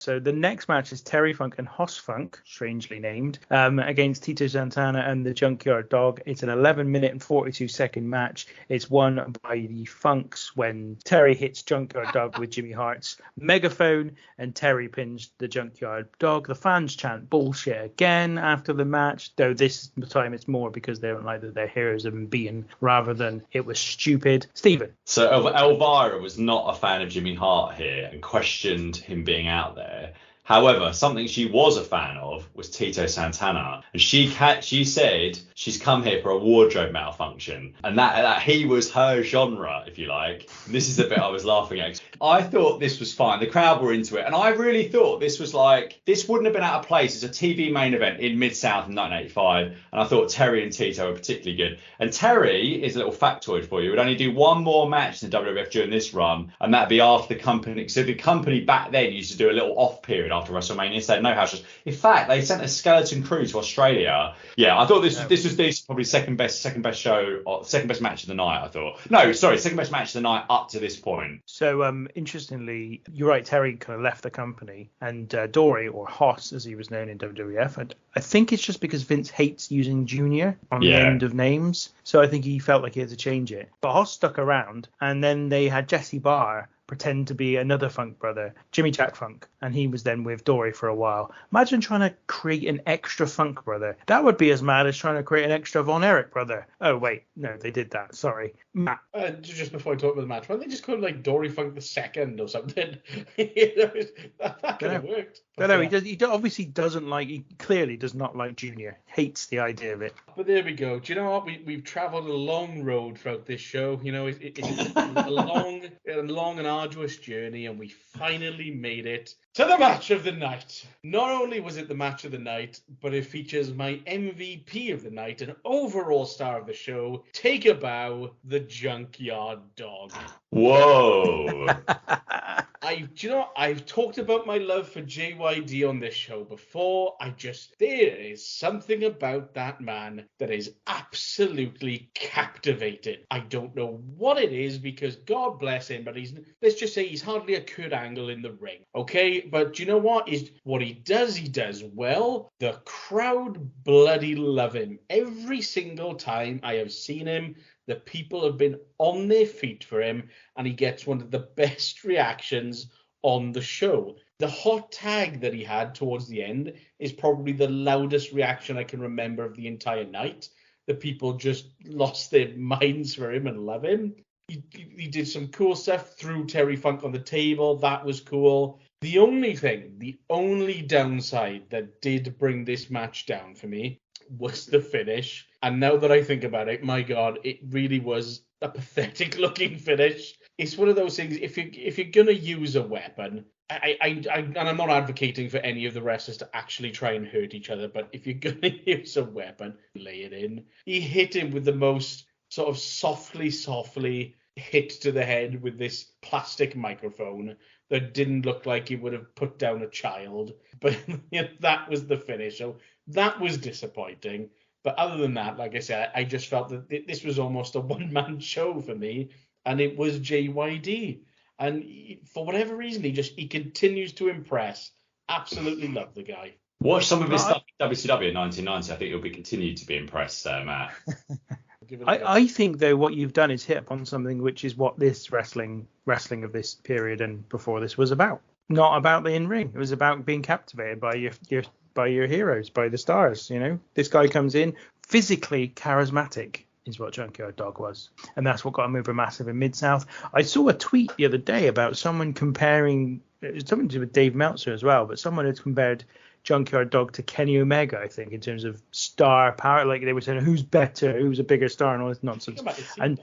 So the next match is Terry Funk and Hoss Funk, strangely named, against Tito Santana and the Junkyard Dog. It's an 11-minute and 42-second match. It's won by the Funks when Terry hits Junkyard Dog with Jimmy Hart's megaphone and Terry pins the Junkyard Dog. The fans chant bullshit again after the match, though this time it's more because they don't like that their heroes have been beaten rather than it was stupid. Stephen. So Elvira was not a fan of Jimmy Hart here and questioned him being out there. However, something she was a fan of was Tito Santana, and she said she's come here for a wardrobe malfunction, and that he was her genre, if you like. And this is the bit I was laughing at. I thought this was fine. The crowd were into it, and I really thought this wouldn't have been out of place as a TV main event in Mid-South in 1985, and I thought Terry and Tito were particularly good. And Terry is a little factoid for you. Would only do one more match in the WWF during this run, and that'd be after the company. So the company back then used to do a little off period after WrestleMania, so no house shows. In fact, they sent a skeleton crew to Australia. Yeah, I thought this was probably second best show or second best match of the night. I thought second best match of the night up to this point. So interestingly, you're right. Terry kind of left the company, and Dory, or Hoss as he was known in WWF, and I think it's just because Vince hates using Junior on the end of names, so I think he felt like he had to change it. But Hoss stuck around, and then they had Jesse Barr pretend to be another Funk brother, Jimmy Jack Funk, and he was then with Dory for a while. Imagine trying to create an extra Funk brother. That would be as mad as trying to create an extra Von Erich brother. Oh wait, no, they did that. Sorry, Matt. Just before I talk about the match, why don't they just call him like Dory Funk the Second or something? that could have worked. No, he obviously doesn't like. He clearly does not like Junior. Hates the idea of it. But there we go. Do you know what? We've travelled a long road throughout this show. You know, it's a long and arduous journey, and we finally made it to the match of the night. Not only was it the match of the night, but it features my MVP of the night and overall star of the show. Take a bow, the Junkyard Dog. Whoa. I've talked about my love for JYD on this show before. There is something about that man that is absolutely captivating. I don't know what it is because God bless him, but let's just say he's hardly a Kurt Angle in the ring. Okay, but do you know what? What he does well. The crowd bloody love him. Every single time I have seen him, the people have been on their feet for him, and he gets one of the best reactions on the show. The hot tag that he had towards the end is probably the loudest reaction I can remember of the entire night. The people just lost their minds for him and love him. He did some cool stuff, threw Terry Funk on the table. That was cool. The only downside that did bring this match down for me was the finish. And now that I think about it, my God, it really was a pathetic looking finish. It's one of those things, if you're going to use a weapon, and I'm not advocating for any of the wrestlers to actually try and hurt each other, but if you're going to use a weapon, lay it in. He hit him with the most sort of softly hit to the head with this plastic microphone that didn't look like it would have put down a child. But that was the finish. So that was disappointing. But other than that, like I said, I just felt that this was almost a one-man show for me, and it was JYD. And for whatever reason, he continues to impress. Absolutely love the guy. Watch some of his stuff in WCW in 1990. I think you'll be continued to be impressed, Matt. I think, though, what you've done is hit upon something which is what this wrestling of this period and before this was about. Not about the in-ring. It was about being captivated by your heroes, by the stars. You know, this guy comes in physically charismatic is what Junkyard Dog was, and that's what got him over massive in Mid-South. I saw a tweet the other day about someone comparing, it was something to do with Dave Meltzer as well, but someone had compared Junkyard Dog to Kenny Omega, I think, in terms of star power. Like they were saying, who's better, who's a bigger star, and all this nonsense. And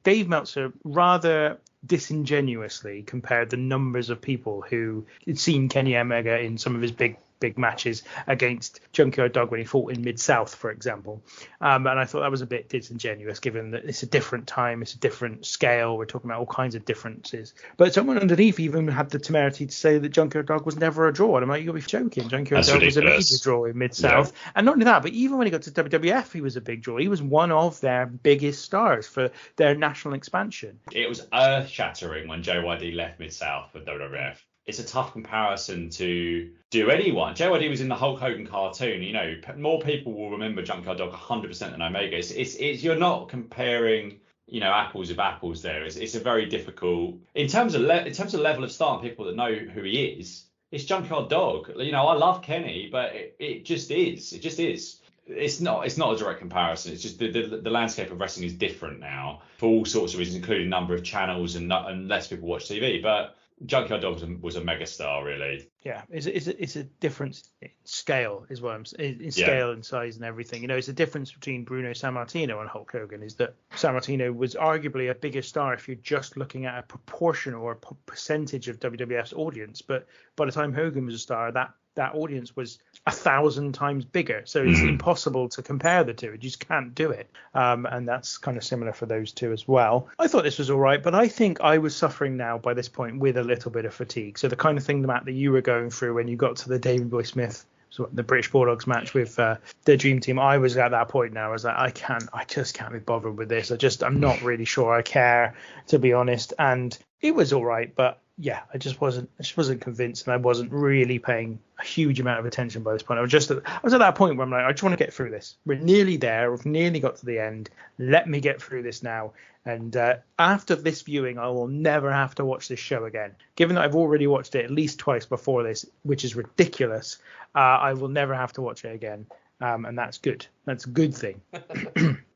Dave Meltzer rather disingenuously compared the numbers of people who had seen Kenny Omega in some of his big matches against Junkyard Dog when he fought in Mid-South, for example. And I thought that was a bit disingenuous, given that it's a different time, it's a different scale. We're talking about all kinds of differences. But someone underneath even had the temerity to say that Junkyard Dog was never a draw. And I'm like, you'll be joking. Junkyard Dog was a major draw in Mid-South. Yeah. And not only that, but even when he got to WWF, he was a big draw. He was one of their biggest stars for their national expansion. It was earth-shattering when JYD left Mid-South for WWF. it's a tough comparison to do anyone. JYD was in the Hulk Hogan cartoon. You know, more people will remember Junkyard Dog 100% than Omega. It's you're not comparing, you know, apples with apples there. It's a very difficult in terms of level of star and people that know who he is. It's Junkyard Dog. You know, I love Kenny, but it just is. It just is. It's not a direct comparison. It's just the landscape of wrestling is different now for all sorts of reasons, including number of channels and less people watch TV. But Junkyard Dog was a megastar, really. Yeah, it's a difference in scale, is what I'm saying. In scale and size and everything. You know, it's a difference between Bruno Sammartino and Hulk Hogan is that Sammartino was arguably a bigger star if you're just looking at a proportion or a percentage of WWF's audience. But by the time Hogan was a star, that audience was 1,000 times bigger. So it's impossible to compare the two. You just can't do it. And that's kind of similar for those two as well. I thought this was all right, but I think I was suffering now by this point with a little bit of fatigue. So the kind of thing, Matt, that you were going through when you got to the David Boy Smith, so the British Bulldogs match with the Dream Team, I was at that point now. I was like, I just can't be bothered with this. I'm not really sure I care, to be honest. And it was all right, but yeah, I just wasn't convinced, and I wasn't really paying a huge amount of attention by this point. I was at that point where I'm like, I just want to get through this. We're nearly there. We've nearly got to the end. Let me get through this now. And after this viewing, I will never have to watch this show again. Given that I've already watched it at least twice before this, which is ridiculous, I will never have to watch it again. And that's good. That's a good thing.